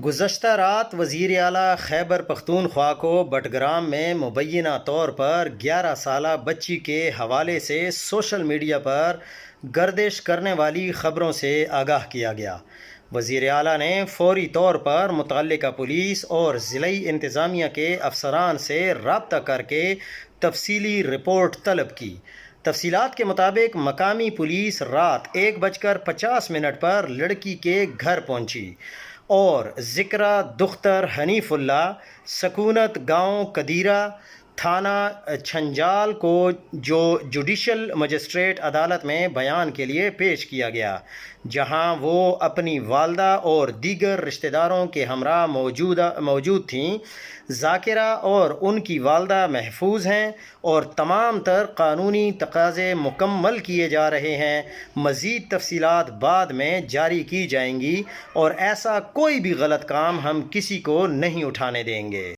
گزشتہ رات وزیر اعلیٰ خیبر پختونخوا کو بٹگرام میں مبینہ طور پر 11 سالہ بچی کے حوالے سے سوشل میڈیا پر گردش کرنے والی خبروں سے آگاہ کیا گیا۔ وزیر اعلیٰ نے فوری طور پر متعلقہ پولیس اور ضلعی انتظامیہ کے افسران سے رابطہ کر کے تفصیلی رپورٹ طلب کی۔ تفصیلات کے مطابق مقامی پولیس رات 1:50 پر لڑکی کے گھر پہنچی اور ذکرہ دختر حنیف اللہ سکونت گاؤں کدیرہ تھانہ چھنجال کو جوڈیشل مجسٹریٹ عدالت میں بیان کے لیے پیش کیا گیا، جہاں وہ اپنی والدہ اور دیگر رشتہ داروں کے ہمراہ موجود تھیں۔ ذاکرہ اور ان کی والدہ محفوظ ہیں اور تمام تر قانونی تقاضے مکمل کیے جا رہے ہیں۔ مزید تفصیلات بعد میں جاری کی جائیں گی اور ایسا کوئی بھی غلط کام ہم کسی کو نہیں اٹھانے دیں گے۔